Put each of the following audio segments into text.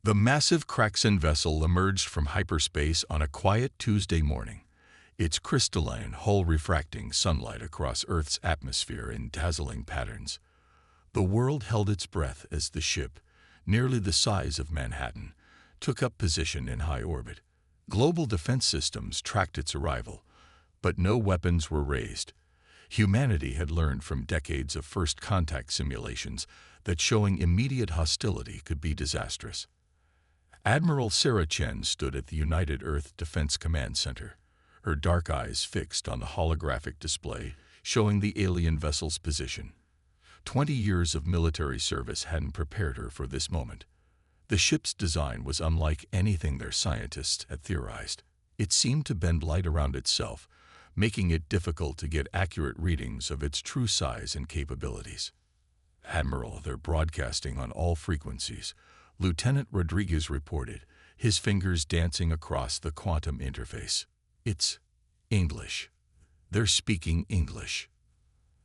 The massive Kraxan vessel emerged from hyperspace on a quiet Tuesday morning, its crystalline hull refracting sunlight across Earth's atmosphere in dazzling patterns. The world held its breath as the ship, nearly the size of Manhattan, took up position in high orbit. Global defense systems tracked its arrival, but no weapons were raised. Humanity had learned from decades of first contact simulations that showing immediate hostility could be disastrous. Admiral Sarah Chen stood at the United Earth Defense Command Center, her dark eyes fixed on the holographic display showing the alien vessel's position. 20 years of military service hadn't prepared her for this moment. The ship's design was unlike anything their scientists had theorized. It seemed to bend light around itself, making it difficult to get accurate readings of its true size and capabilities. "Admiral, they're broadcasting on all frequencies," Lieutenant Rodriguez reported, his fingers dancing across the quantum interface. "It's English. They're speaking English."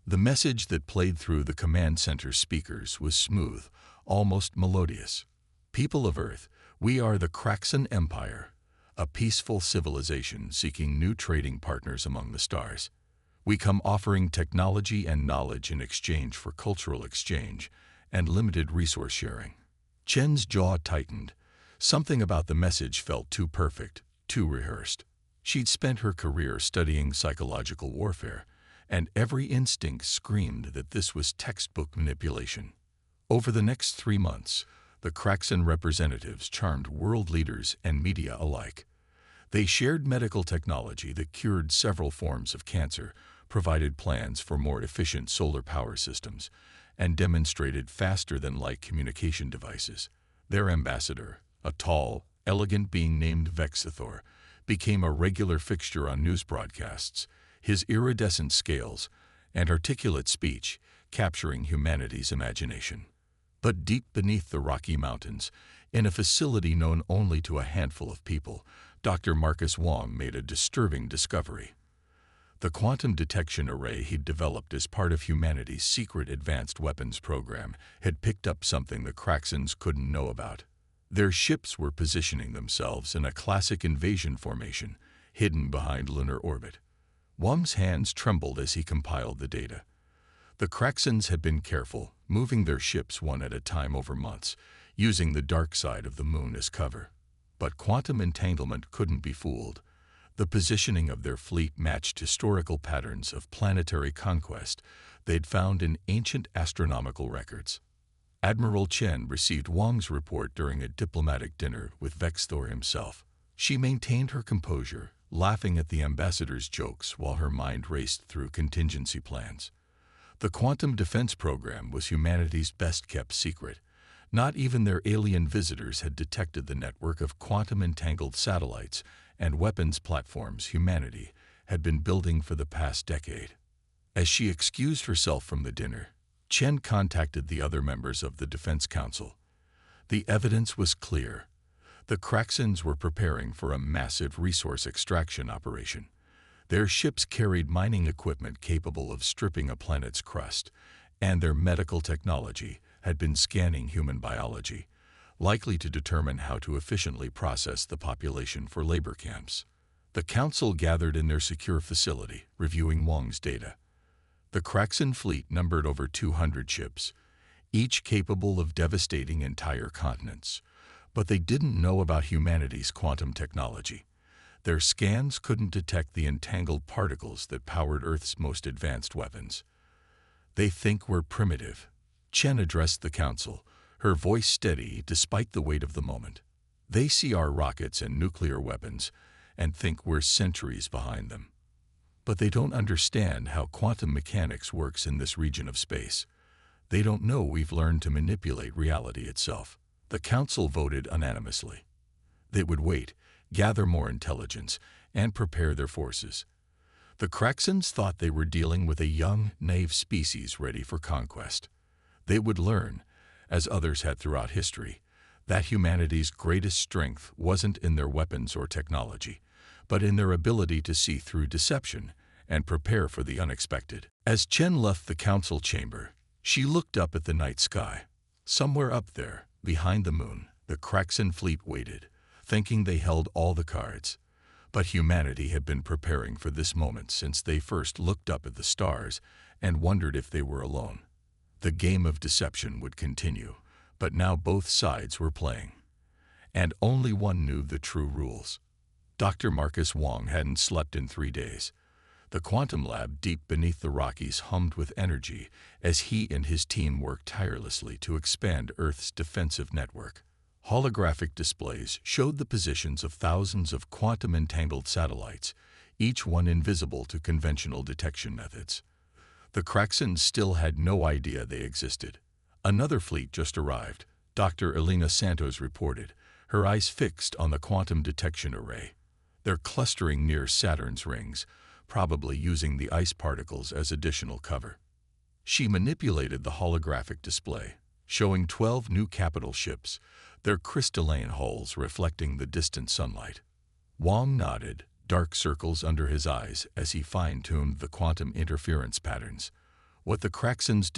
The message that played through the command center speakers was smooth, almost melodious. "People of Earth, we are the Kraxan Empire, a peaceful civilization seeking new trading partners among the stars. We come offering technology and knowledge in exchange for cultural exchange and limited resource sharing." Chen's jaw tightened. Something about the message felt too perfect, too rehearsed. She'd spent her career studying psychological warfare, and every instinct screamed that this was textbook manipulation. Over the next 3 months, the Kraxan representatives charmed world leaders and media alike. They shared medical technology that cured several forms of cancer, provided plans for more efficient solar power systems, and demonstrated faster-than-light communication devices. Their ambassador, a tall, elegant being named Vexithor, became a regular fixture on news broadcasts, his iridescent scales and articulate speech capturing humanity's imagination. But deep beneath the Rocky Mountains, in a facility known only to a handful of people, Dr. Marcus Wong made a disturbing discovery. The quantum detection array he'd developed as part of humanity's secret advanced weapons program had picked up something the Kraxans couldn't know about. Their ships were positioning themselves in a classic invasion formation, hidden behind lunar orbit. Wong's hands trembled as he compiled the data. The Kraxans had been careful, moving their ships one at a time over months, using the dark side of the moon as cover. But quantum entanglement couldn't be fooled. The positioning of their fleet matched historical patterns of planetary conquest they'd found in ancient astronomical records. Admiral Chen received Wong's report during a diplomatic dinner with Vexthor himself. She maintained her composure, laughing at the ambassador's jokes while her mind raced through contingency plans. The quantum defense program was humanity's best-kept secret. Not even their alien visitors had detected the network of quantum-entangled satellites and weapons platforms humanity had been building for the past decade. As she excused herself from the dinner, Chen contacted the other members of the Defense Council. The evidence was clear. The Kraxans were preparing for a massive resource extraction operation. Their ships carried mining equipment capable of stripping a planet's crust, and their medical technology had been scanning human biology, likely to determine how to efficiently process the population for labor camps. The Council gathered in their secure facility, reviewing Wong's data. The Kraxan fleet numbered over 200 ships, each capable of devastating entire continents. But they didn't know about humanity's quantum technology. Their scans couldn't detect the entangled particles that powered Earth's most advanced weapons. "They think we're primitive," Chen addressed the Council, her voice steady despite the weight of the moment. "They see our rockets and nuclear weapons and think we're centuries behind them. But they don't understand how quantum mechanics works in this region of space. They don't know we've learned to manipulate reality itself." The Council voted unanimously. They would wait, gather more intelligence, and prepare their forces. The Kraxans thought they were dealing with a young, naive species ready for conquest. They would learn, as others had throughout history, that humanity's greatest strength wasn't in their weapons or technology, but in their ability to see through deception and prepare for the unexpected. As Chen left the council chamber, she looked up at the night sky. Somewhere up there, behind the moon, The Kraxan fleet waited, thinking they held all the cards. But humanity had been preparing for this moment since they first looked up at the stars and wondered if they were alone. The game of deception would continue, but now both sides were playing. And only one knew the true rules. Dr. Marcus Wong hadn't slept in 3 days. The quantum lab deep beneath the Rockies hummed with energy as he and his team worked tirelessly to expand Earth's defensive network. Holographic displays showed the positions of thousands of quantum-entangled satellites, each one invisible to conventional detection methods. The Kraxans still had no idea they existed. Another fleet just arrived, Dr. Elena Santos reported, her eyes fixed on the quantum detection array. They're clustering near Saturn's rings, probably using the ice particles as additional cover. She manipulated the holographic display, showing 12 new capital ships, their crystalline hulls reflecting the distant sunlight. Wong nodded, dark circles under his eyes as he fine-tuned the quantum interference patterns. What the Kraxans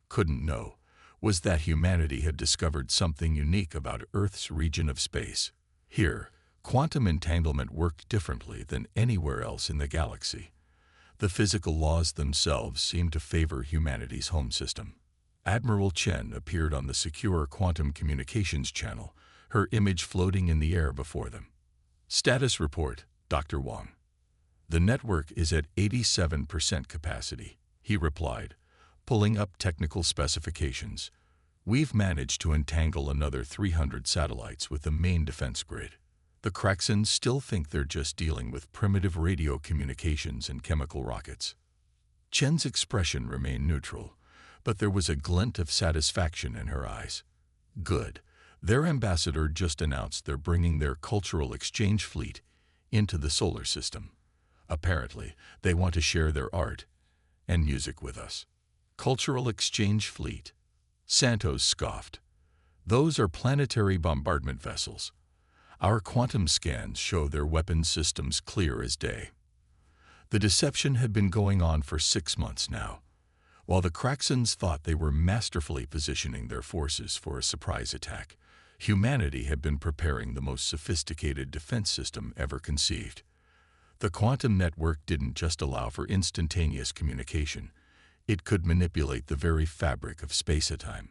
couldn't know, was that humanity had discovered something unique about Earth's region of space. Here, quantum entanglement worked differently than anywhere else in the galaxy. The physical laws themselves seemed to favor humanity's home system. Admiral Chen appeared on the secure quantum communications channel, her image floating in the air before them. Status report, Dr. Wong. The network is at 87% capacity, he replied, pulling up technical specifications. We've managed to entangle another 300 satellites with the main defense grid. The Kraxans still think they're just dealing with primitive radio communications and chemical rockets. Chen's expression remained neutral, but there was a glint of satisfaction in her eyes. Good. Their ambassador just announced they're bringing their cultural exchange fleet into the solar system. Apparently, they want to share their art and music with us. Cultural exchange fleet? Santos scoffed. Those are planetary bombardment vessels. Our quantum scans show their weapons systems clear as day. The deception had been going on for 6 months now. While the Kraxans thought they were masterfully positioning their forces for a surprise attack, humanity had been preparing the most sophisticated defense system ever conceived. The quantum network didn't just allow for instantaneous communication. It could manipulate the very fabric of space-time.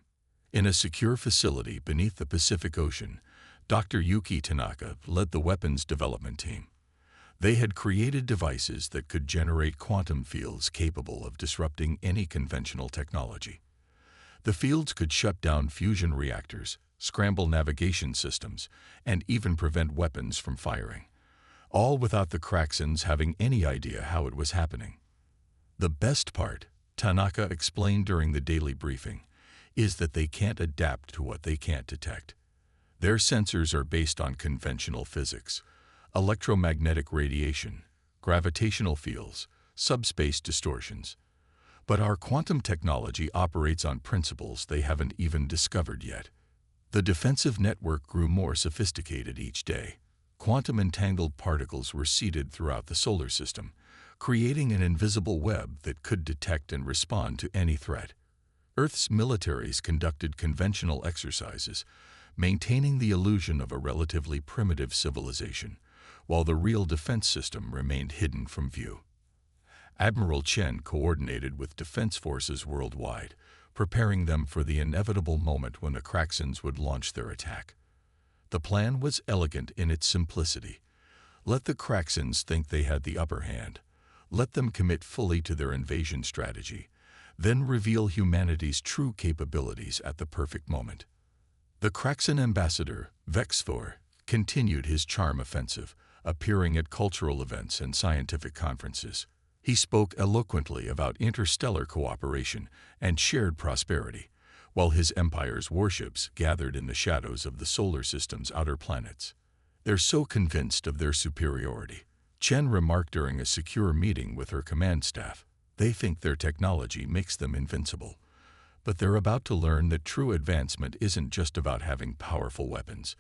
In a secure facility beneath the Pacific Ocean, Dr. Yuki Tanaka led the weapons development team. They had created devices that could generate quantum fields capable of disrupting any conventional technology. The fields could shut down fusion reactors, scramble navigation systems, and even prevent weapons from firing, all without the Kraxans having any idea how it was happening. The best part, Tanaka explained during the daily briefing, is that they can't adapt to what they can't detect. Their sensors are based on conventional physics, electromagnetic radiation, gravitational fields, subspace distortions. But our quantum technology operates on principles they haven't even discovered yet. The defensive network grew more sophisticated each day. Quantum entangled particles were seeded throughout the solar system, creating an invisible web that could detect and respond to any threat. Earth's militaries conducted conventional exercises, maintaining the illusion of a relatively primitive civilization, while the real defense system remained hidden from view. Admiral Chen coordinated with defense forces worldwide, preparing them for the inevitable moment when the Kraxans would launch their attack. The plan was elegant in its simplicity. Let the Kraxans think they had the upper hand. Let them commit fully to their invasion strategy, then reveal humanity's true capabilities at the perfect moment. The Kraxan ambassador, Vexfor, continued his charm offensive, appearing at cultural events and scientific conferences. He spoke eloquently about interstellar cooperation and shared prosperity, while his empire's warships gathered in the shadows of the solar system's outer planets. They're so convinced of their superiority, Chen remarked during a secure meeting with her command staff. They think their technology makes them invincible. But they're about to learn that true advancement isn't just about having powerful weapons.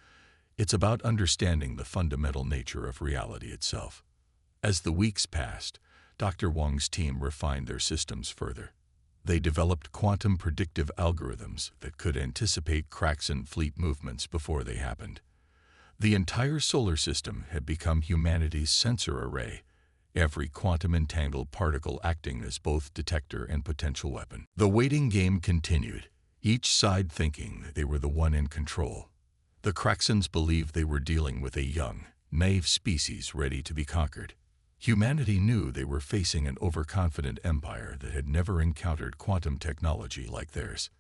It's about understanding the fundamental nature of reality itself. As the weeks passed, Dr. Wong's team refined their systems further. They developed quantum predictive algorithms that could anticipate Kraxan fleet movements before they happened. The entire solar system had become humanity's sensor array, every quantum-entangled particle acting as both detector and potential weapon. The waiting game continued, each side thinking that they were the one in control. The Kraxans believed they were dealing with a young, naive species ready to be conquered. Humanity knew they were facing an overconfident empire that had never encountered quantum technology like theirs.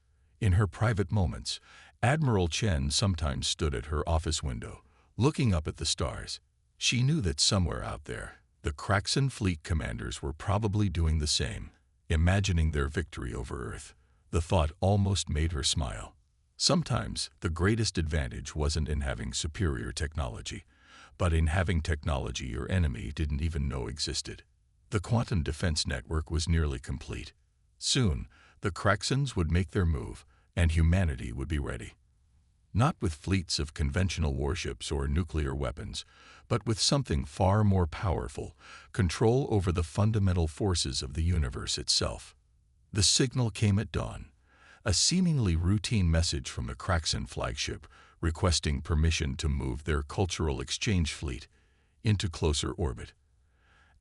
In her private moments, Admiral Chen sometimes stood at her office window, looking up at the stars. She knew that somewhere out there, the Kraxan fleet commanders were probably doing the same, imagining their victory over Earth. The thought almost made her smile. Sometimes, the greatest advantage wasn't in having superior technology, but in having technology your enemy didn't even know existed. The quantum defense network was nearly complete. Soon, the Kraxans would make their move, and humanity would be ready. Not with fleets of conventional warships or nuclear weapons, but with something far more powerful, control over the fundamental forces of the universe itself. The signal came at dawn, a seemingly routine message from the Kraxan flagship requesting permission to move their cultural exchange fleet into closer orbit.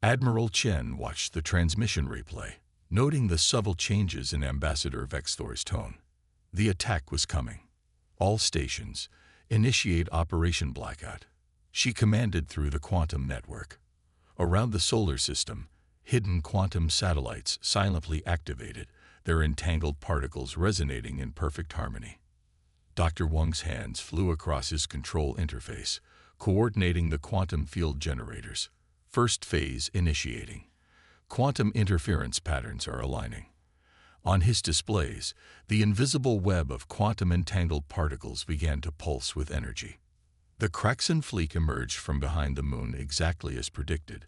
Admiral Chen watched the transmission replay, noting the subtle changes in Ambassador Vexthor's tone. The attack was coming. All stations, initiate Operation Blackout. She commanded through the quantum network. Around the solar system, hidden quantum satellites silently activated, their entangled particles resonating in perfect harmony. Dr. Wang's hands flew across his control interface, coordinating the quantum field generators. First phase initiating. Quantum interference patterns are aligning. On his displays, the invisible web of quantum-entangled particles began to pulse with energy. The Kraxan fleet emerged from behind the moon exactly as predicted,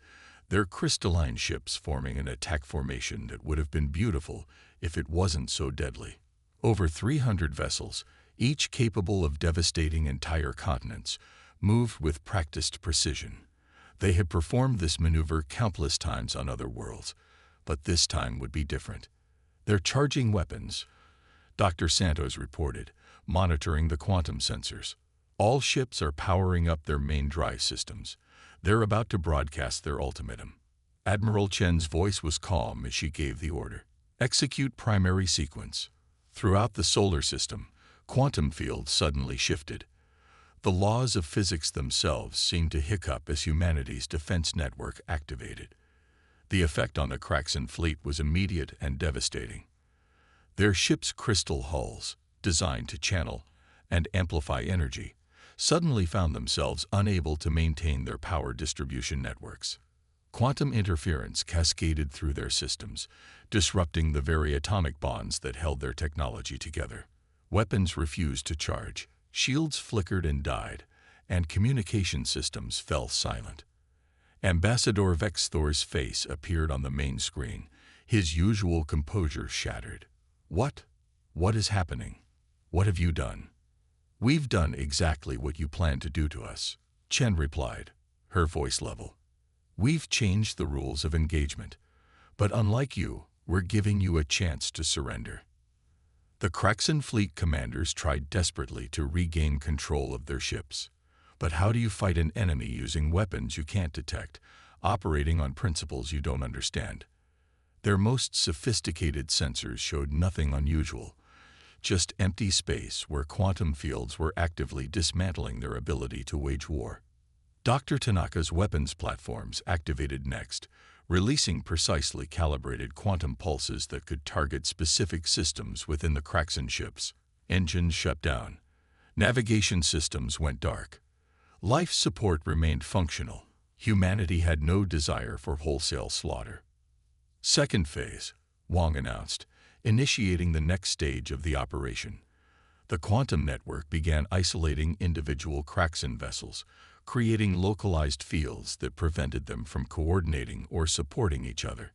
their crystalline ships forming an attack formation that would have been beautiful if it wasn't so deadly. Over 300 vessels, each capable of devastating entire continents, moved with practiced precision. They had performed this maneuver countless times on other worlds, but this time would be different. They're charging weapons, Dr. Santos reported, monitoring the quantum sensors. All ships are powering up their main drive systems. They're about to broadcast their ultimatum. Admiral Chen's voice was calm as she gave the order. Execute primary sequence. Throughout the solar system, quantum fields suddenly shifted. The laws of physics themselves seemed to hiccup as humanity's defense network activated. The effect on the Kraxan fleet was immediate and devastating. Their ships' crystal hulls, designed to channel and amplify energy, suddenly found themselves unable to maintain their power distribution networks. Quantum interference cascaded through their systems, disrupting the very atomic bonds that held their technology together. Weapons refused to charge, shields flickered and died, and communication systems fell silent. Ambassador Vexthor's face appeared on the main screen, his usual composure shattered. What? What is happening? What have you done? We've done exactly what you planned to do to us, Chen replied, her voice level. We've changed the rules of engagement, but unlike you, we're giving you a chance to surrender. The Kraxan fleet commanders tried desperately to regain control of their ships. But how do you fight an enemy using weapons you can't detect, operating on principles you don't understand? Their most sophisticated sensors showed nothing unusual, just empty space where quantum fields were actively dismantling their ability to wage war. Dr. Tanaka's weapons platforms activated next, releasing precisely calibrated quantum pulses that could target specific systems within the Kraxan ships. Engines shut down. Navigation systems went dark. Life support remained functional. Humanity had no desire for wholesale slaughter. Second phase, Wang announced, initiating the next stage of the operation. The quantum network began isolating individual Kraxan vessels, creating localized fields that prevented them from coordinating or supporting each other.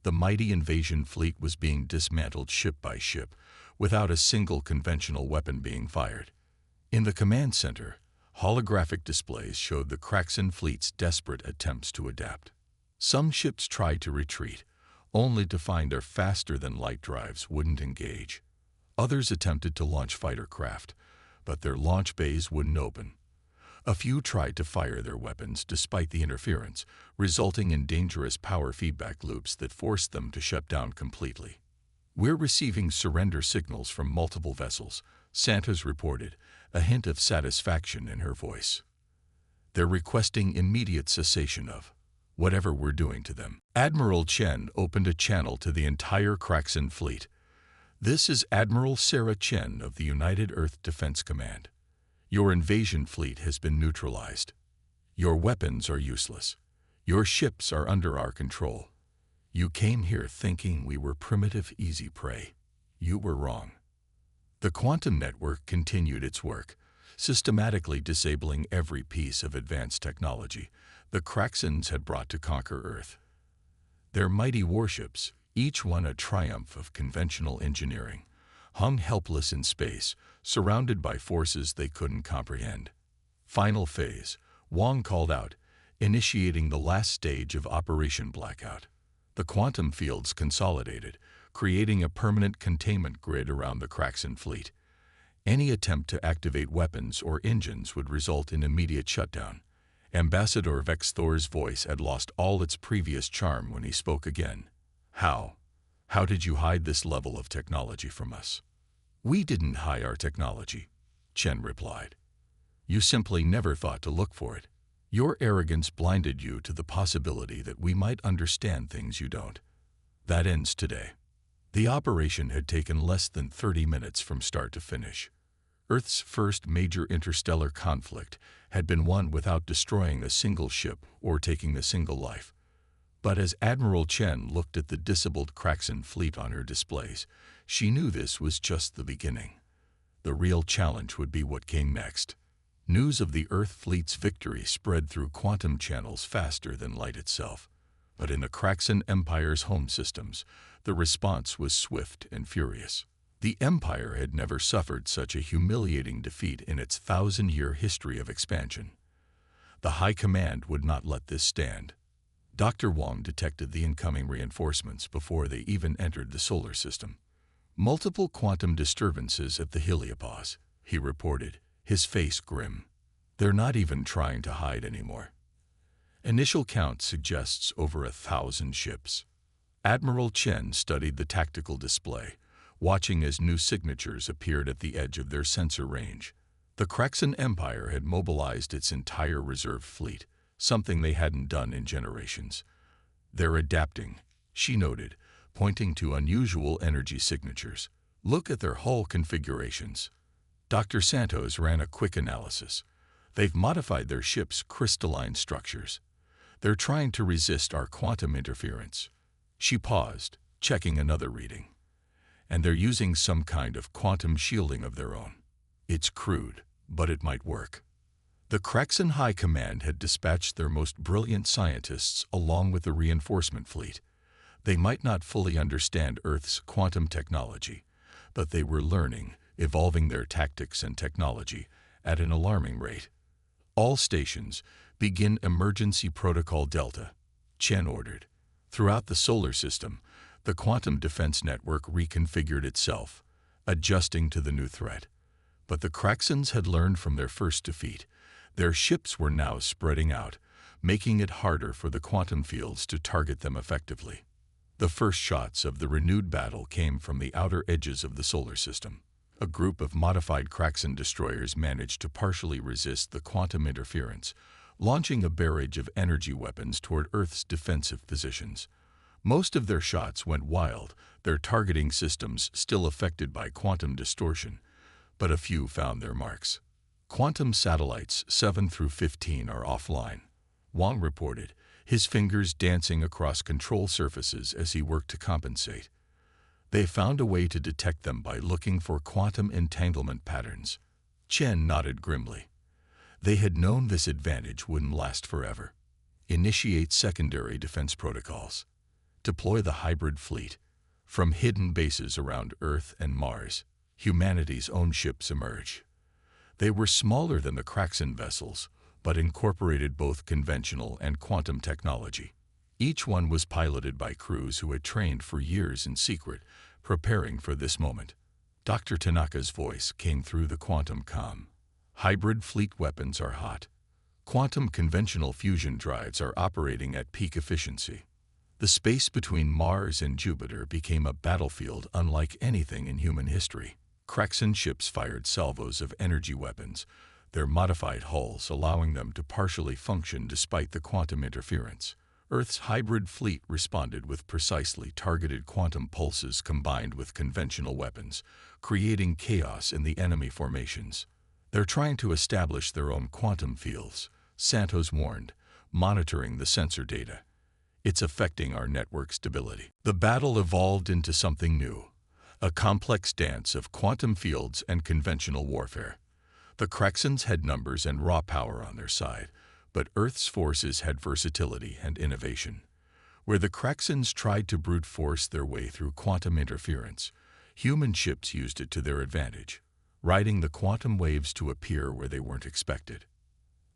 The mighty invasion fleet was being dismantled ship by ship, without a single conventional weapon being fired. In the command center, holographic displays showed the Kraxan fleet's desperate attempts to adapt. Some ships tried to retreat, only to find their faster-than-light drives wouldn't engage. Others attempted to launch fighter craft, but their launch bays wouldn't open. A few tried to fire their weapons despite the interference, resulting in dangerous power feedback loops that forced them to shut down completely. "We're receiving surrender signals from multiple vessels," Santos reported, a hint of satisfaction in her voice. "They're requesting immediate cessation of whatever we're doing to them." Admiral Chen opened a channel to the entire Kraxan fleet. "This is Admiral Sarah Chen of the United Earth Defense Command. Your invasion fleet has been neutralized. Your weapons are useless. Your ships are under our control. You came here thinking we were primitive, easy prey. You were wrong." The quantum network continued its work, systematically disabling every piece of advanced technology the Kraxans had brought to conquer Earth. Their mighty warships, each one a triumph of conventional engineering, hung helpless in space, surrounded by forces they couldn't comprehend. "Final phase," Wang called out, initiating the last stage of Operation Blackout. The quantum fields consolidated, creating a permanent containment grid around the Kraxan fleet. Any attempt to activate weapons or engines would result in immediate shutdown. Ambassador Vexthor's voice had lost all its previous charm when he spoke again. "How? How did you hide this level of technology from us?" "We didn't hide our technology," Chen replied. "You simply never thought to look for it. Your arrogance blinded you to the possibility that we might understand things you don't. That ends today." The operation had taken less than 30 minutes from start to finish. Earth's first major interstellar conflict had been won without destroying a single ship or taking a single life. But as Admiral Chen looked at the disabled Kraxan fleet on her displays, she knew this was just the beginning. The real challenge would be what came next. News of the Earth fleet's victory spread through quantum channels faster than light itself. But in the Kraxan Empire's home systems, the response was swift and furious. The Empire had never suffered such a humiliating defeat in its 1,000-year history of expansion. The High Command would not let this stand. Dr. Wang detected the incoming reinforcements before they even entered the solar system. "Multiple quantum disturbances at the heliopause," he reported, his face grim. "They're not even trying to hide anymore. Initial count suggests over 1,000 ships." Admiral Chen studied the tactical display, watching as new signatures appeared at the edge of their sensor range. The Kraxan Empire had mobilized its entire reserve fleet, something they hadn't done in generations. "They're adapting," she noted, pointing to unusual energy signatures. "Look at their hull configurations." Dr. Santos ran a quick analysis. "They've modified their ship's crystalline structures. They're trying to resist our quantum interference." She paused, checking another reading. "And they're using some kind of quantum shielding of their own. It's crude, but it might work." The Kraxan High Command had dispatched their most brilliant scientists along with the reinforcement fleet. They might not fully understand Earth's quantum technology, but they were learning, evolving their tactics and technology at an alarming rate. "All stations, begin Emergency Protocol Delta," Chen ordered. Throughout the solar system, the quantum defense network reconfigured itself, adjusting to the new threat. But the Kraxans had learned from their first defeat. Their ships were now spreading out, making it harder for the quantum fields to target them effectively. The first shots of the renewed battle came from the outer edges of the solar system. A group of modified Kraxan destroyers managed to partially resist the quantum interference, launching a barrage of energy weapons toward Earth's defensive positions. Most of their shots went wild, their targeting systems still affected by quantum distortion, but a few found their marks. "Quantum satellites 7 through 15 are offline," Wang reported, his fingers dancing across control surfaces as he worked to compensate. "They found a way to detect them by looking for quantum entanglement patterns." Chen nodded grimly. They had known this advantage wouldn't last forever. "Initiate secondary defense protocols. Deploy the hybrid fleet. From hidden bases around Earth and Mars, humanity's own ships emerge." They were smaller than the Kraxan vessels, but incorporated both conventional and quantum technology. Each one was piloted by crews who had trained for years in secret, preparing for this moment. Dr. Tanaka's voice came through the quantum comm. Hybrid fleet weapons are hot. Quantum conventional fusion drives are operating at peak efficiency. The space between Mars and Jupiter became a battlefield unlike anything in human history. Kraxan ships fired salvos of energy weapons, their modified hulls allowing them to partially function despite the quantum interference. Earth's hybrid fleet responded with precisely targeted quantum pulses combined with conventional weapons, creating chaos in the enemy formations. They're trying to establish their own quantum fields, Santos warned, monitoring the sensor data. It's affecting our network stability. The battle evolved into something new, a complex dance of quantum fields and conventional warfare. The Kraxans had numbers and raw power on their side, but Earth's forces had versatility and innovation. Where the Kraxans tried to brute force their way through quantum interference, human ships used it to their advantage, riding the quantum waves to appear where they weren't expected.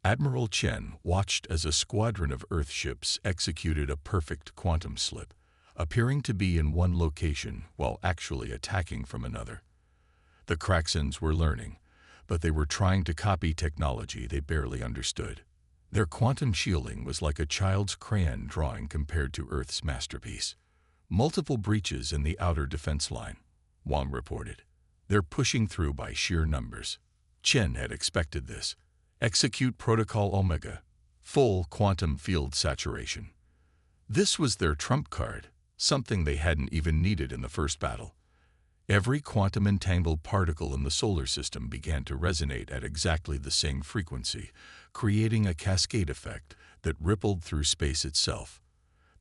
Admiral Chen watched as a squadron of Earth ships executed a perfect quantum slip, appearing to be in one location while actually attacking from another. The Kraxans were learning, but they were trying to copy technology they barely understood. Their quantum shielding was like a child's crayon drawing compared to Earth's masterpiece. Multiple breaches in the outer defense line, Wang reported. They're pushing through by sheer numbers. Chen had expected this. Execute Protocol Omega, full quantum field saturation. This was their trump card, something they hadn't even needed in the first battle. Every quantum entangled particle in the solar system began to resonate at exactly the same frequency, creating a cascade effect that rippled through space itself.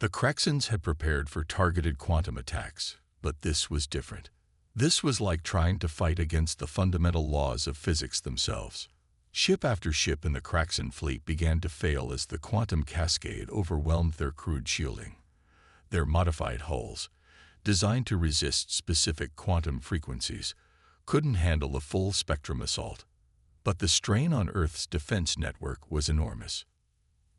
The Kraxans had prepared for targeted quantum attacks, but this was different. This was like trying to fight against the fundamental laws of physics themselves. Ship after ship in the Kraxan fleet began to fail as the quantum cascade overwhelmed their crude shielding. Their modified hulls, designed to resist specific quantum frequencies, couldn't handle a full spectrum assault. But the strain on Earth's defense network was enormous.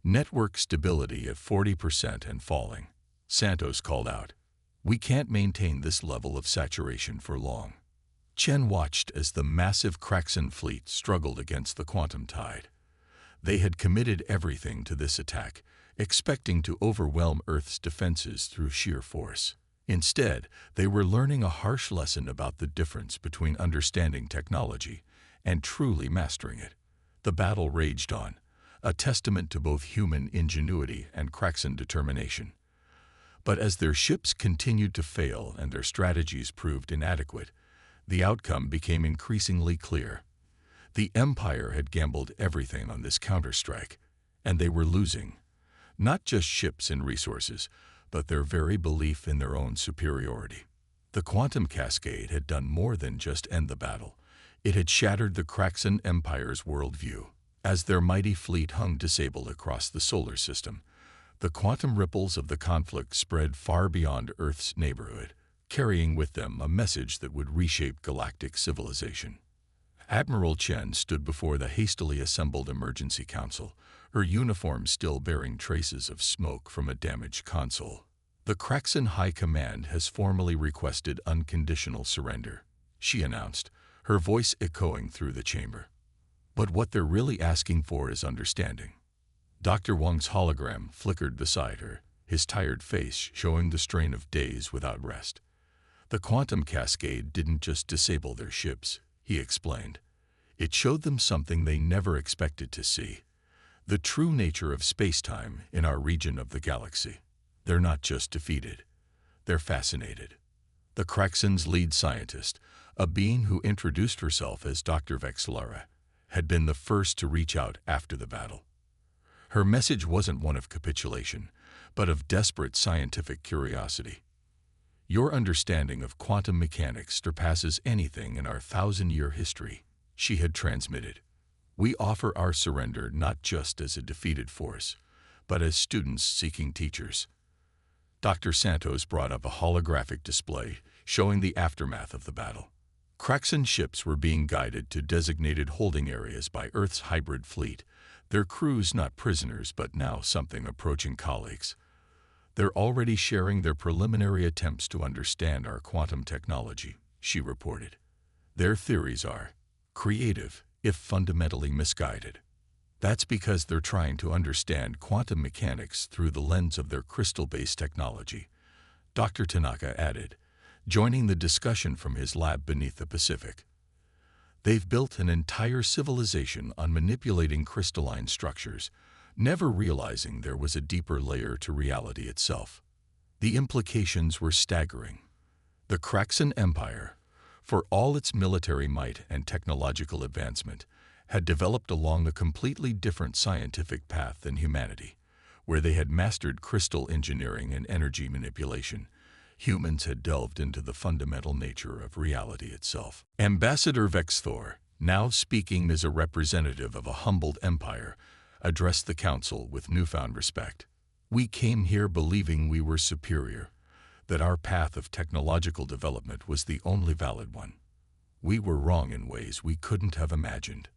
Network stability at 40% and falling, Santos called out. We can't maintain this level of saturation for long. Chen watched as the massive Kraxan fleet struggled against the quantum tide. They had committed everything to this attack, expecting to overwhelm Earth's defenses through sheer force. Instead, they were learning a harsh lesson about the difference between understanding technology and truly mastering it. The battle raged on, a testament to both human ingenuity and Kraxan determination. But as their ships continued to fail and their strategies proved inadequate, the outcome became increasingly clear. The Empire had gambled everything on this counterstrike, and they were losing. Not just ships and resources, but their very belief in their own superiority. The quantum cascade had done more than just end the battle. It had shattered the Kraxan Empire's worldview. As their mighty fleet hung disabled across the solar system, the quantum ripples of the conflict spread far beyond Earth's neighborhood, carrying with them a message that would reshape galactic civilization. Admiral Chen stood before the hastily assembled emergency council, her uniform still bearing traces of smoke from a damaged console. The Kraxan High Command has formally requested unconditional surrender, she announced, her voice echoing through the chamber. But what they're really asking for is understanding. Dr. Wang's hologram flickered beside her, his tired face showing the strain of days without rest. The quantum cascade didn't just disable their ships, he explained. It showed them something they never expected to see. The true nature of space-time in our region of the galaxy. They're not just defeated. They're fascinated. The Kraxan's lead scientist, a being who introduced herself as Dr. Vexlara, had been the first to reach out after the battle. Her message wasn't one of capitulation, but of desperate scientific curiosity. Your understanding of quantum mechanics surpasses anything in our 1,000-year history, she had transmitted. We offer our surrender not just as a defeated force, but as students seeking teachers. Dr. Santos brought up a holographic display showing the aftermath of the battle. Kraxan ships were being guided to designated holding areas by Earth's hybrid fleet, their crews not prisoners but now something approaching colleagues. They're already sharing their preliminary attempts to understand our quantum technology, she reported. Their theories are creative, if fundamentally misguided. That's because they're trying to understand quantum mechanics through the lens of their crystal-based technology, Dr. Tanaka added, joining the discussion from his lab beneath the Pacific. They've built an entire civilization on manipulating crystalline structures, never realizing there was a deeper layer to reality itself. The implications were staggering. The Kraxan Empire, for all its military might and technological advancement, had developed along a completely different scientific path than humanity, where they had mastered crystal engineering and energy manipulation. Humans had delved into the fundamental nature of reality itself. Ambassador Vexthor, now speaking as a representative of a humbled empire, addressed the council with newfound respect. We came here believing we were superior, that our path of technological development was the only valid one. We were wrong in ways we couldn't have imagined.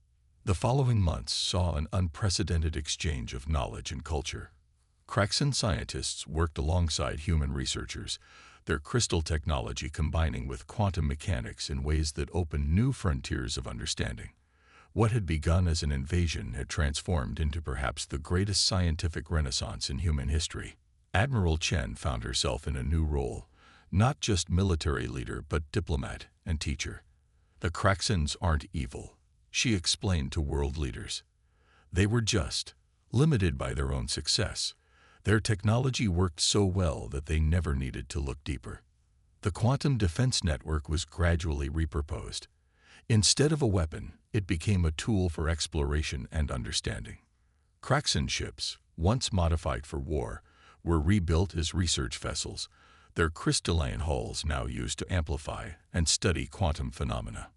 The following months saw an unprecedented exchange of knowledge and culture. Kraxan scientists worked alongside human researchers, their crystal technology combining with quantum mechanics in ways that opened new frontiers of understanding. What had begun as an invasion had transformed into perhaps the greatest scientific renaissance in human history. Admiral Chen found herself in a new role, not just military leader but diplomat and teacher. The Kraxans aren't evil, she explained to world leaders. They were just, limited by their own success. Their technology worked so well that they never needed to look deeper. The quantum defense network was gradually repurposed. Instead of a weapon, it became a tool for exploration and understanding. Kraxan ships, once modified for war, were rebuilt as research vessels, their crystalline hulls now used to amplify and study quantum phenomena.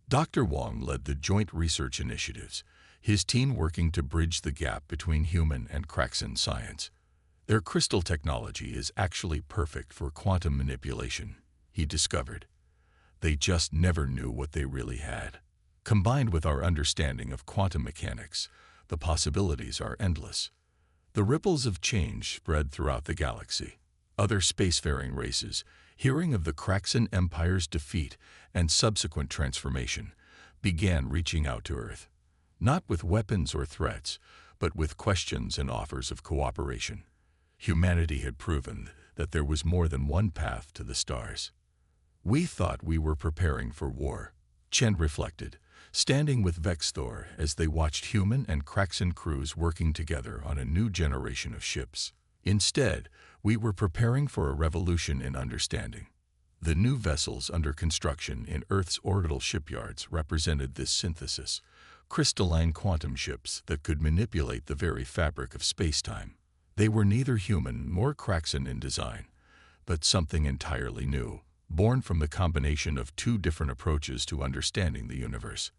Dr. Wong led the joint research initiatives, his team working to bridge the gap between human and Kraxan science. Their crystal technology is actually perfect for quantum manipulation, he discovered. They just never knew what they really had. Combined with our understanding of quantum mechanics, the possibilities are endless. The ripples of change spread throughout the galaxy. Other spacefaring races, hearing of the Kraxan Empire's defeat and subsequent transformation, began reaching out to Earth, not with weapons or threats, but with questions and offers of cooperation. Humanity had proven that there was more than one path to the stars. We thought we were preparing for war, Chen reflected, standing with Vexthor as they watched human and Kraxan crews working together on a new generation of ships. Instead, we were preparing for a revolution in understanding. The new vessels under construction in Earth's orbital shipyards represented this synthesis, crystalline quantum ships that could manipulate the very fabric of space-time. They were neither human nor Kraxan in design, but something entirely new, born from the combination of two different approaches to understanding the universe.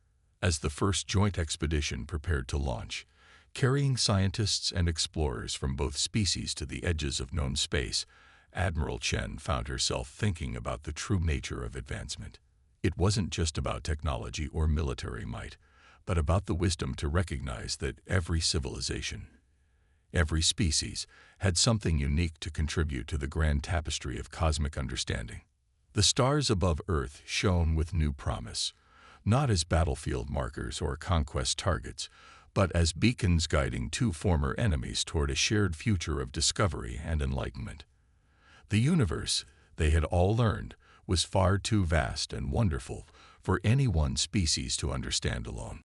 As the first joint expedition prepared to launch, carrying scientists and explorers from both species to the edges of known space, Admiral Chen found herself thinking about the true nature of advancement. It wasn't just about technology or military might, but about the wisdom to recognize that every civilization, every species, had something unique to contribute to the grand tapestry of cosmic understanding. The stars above Earth shone with new promise, not as battlefield markers or conquest targets, but as beacons guiding two former enemies toward a shared future of discovery and enlightenment. The universe, they had all learned, was far too vast and wonderful for any one species to understand alone.